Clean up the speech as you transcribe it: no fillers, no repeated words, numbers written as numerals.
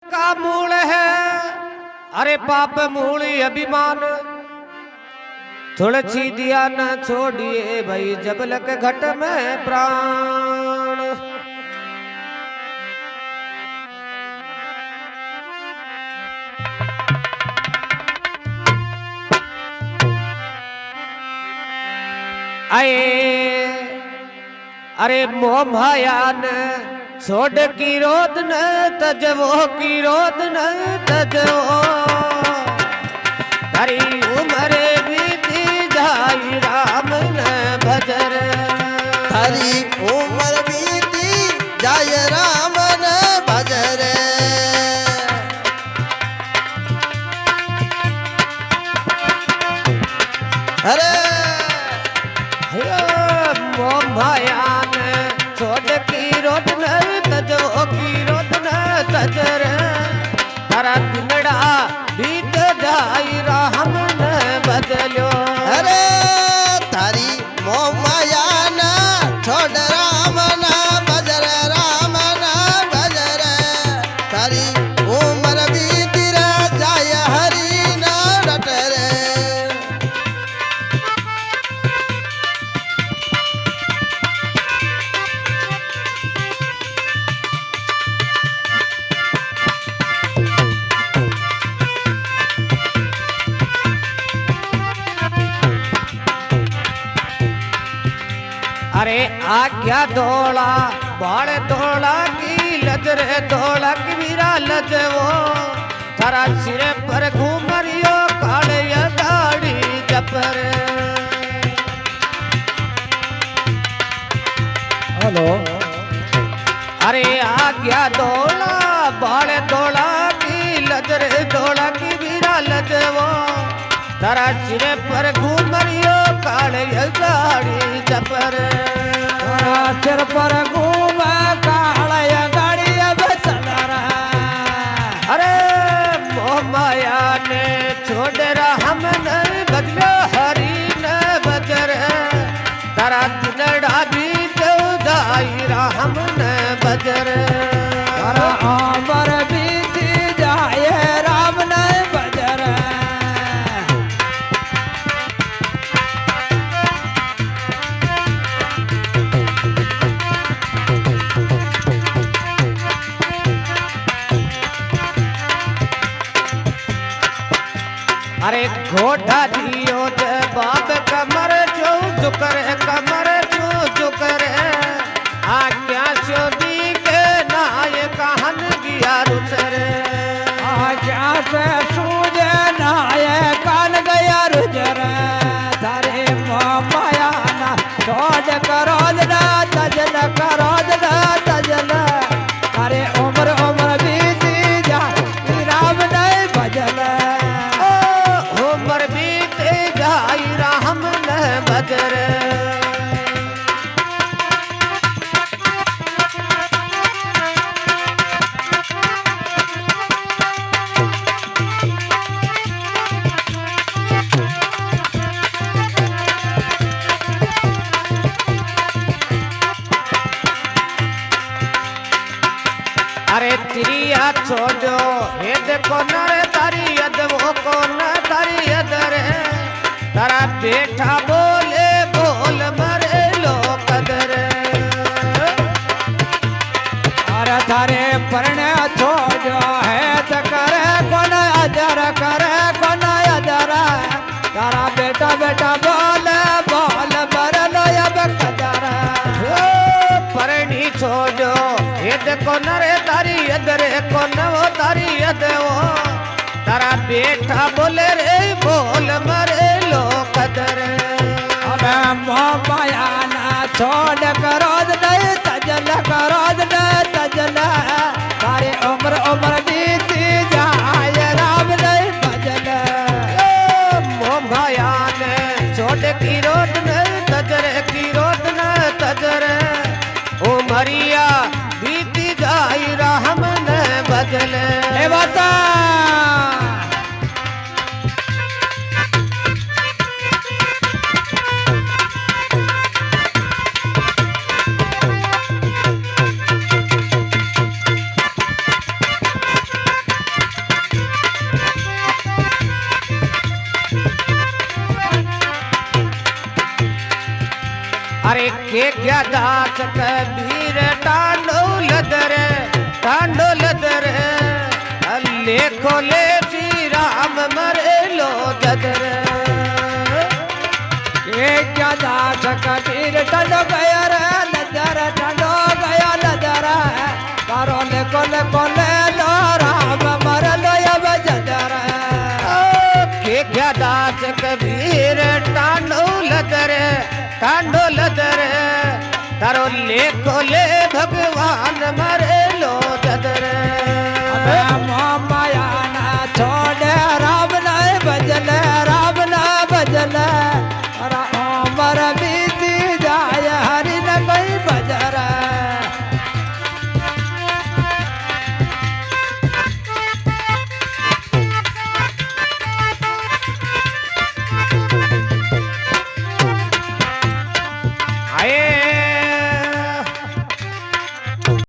का मूल है, अरे पाप मूल अभिमान। तुलसी दिया न छोड़िए भाई जब लग घट में प्राण। आए अरे मोह माया न छोड़ की रोद न तजवो की रोद न तजवो। तारी उम्र बीती जाई राम न भजर। थारी उम्र बीती जाय राम न भजर। अरे मोह माया न छोड़ की रोद न तजवो की रोद न तजर। तारा दिनड़ा बीत जाई राम न बदलो। अरे थारी मोह माया न छोड़ राम न भजर राम न भजर। थारी उम्र बीती रे जाय हरि न रटर। अरे आज्ञा धोला बाड़ धोला की लजरे धोला की वीरा लजवो। थारा सिर पर घूमरियो काले दाढ़ी जपर। हेलो अरे आज्ञा धोला बाड़ धोला की लजरे धोला की वीरा लजवो। तारा सिर पर घूमरियो काले दाढ़ी जपर। सिर पर घूम कालय गाड़ी अब चल रहा। अरे मोह माया ने छोड़ हम न बदलो हरी न बजर। तारा दिनड़ा भी जाई राम न बजर। तारा अमर बीती जाए राम न बजर। अरे घोड़ा दियो जे बाप कमर जो झुकर कमर जो झुकर। आज्ञा चोदी के नाय कहन गिया रुचर। आज्ञा से सूझे नाय कान गया रुजर। तारे माया ना छोड़ करो ना तजल करो ना तजल। तारे उम्र उम्र बीती जा राम नहीं भजल। उमर बीते जाई राम न बजर। अरे तिरिया छोड़ो हे देखो नरे तारी यद वो को न तारी यद रे। तारा बेटा बोले बोल मरे लो कदर। अरे थारे परण छोड़ो है तो करे कौन अजर करे कौन अजर। तारा बेटा बेटा बोले बोल मर लो अब कदर। परणी छोड़ो हे देखो नरे तारी यद रे को न वो तारी यद वो। तारा बेटा बोले रे बोल मरे लो कदर। अबे मोह माया ना छोड़ करो नहीं तजल करो न तजल। तारे उम्र उम्र बीती जाए राम नहीं भजल। मोह माया ने छोड़ की रोद न तजर की रोद न तजर। ओ मरिया बीती जाई राम न बदल। ए बता अरे के क्या दास कबीर टांडो लदर लेखो ले श्री राम मरे लो जदर के क्या दास कबीर टंडो गया रे नजर टंडो गया नजर तारो लेको ले लो राम मर लो अब जदर के क्या दास कबीर टांडो लदर तारो लेखो ले भगवान मरे लो जदर माया ना छोड़ राम ना बजल अमर बीती जाय हरि न कोई बजर आए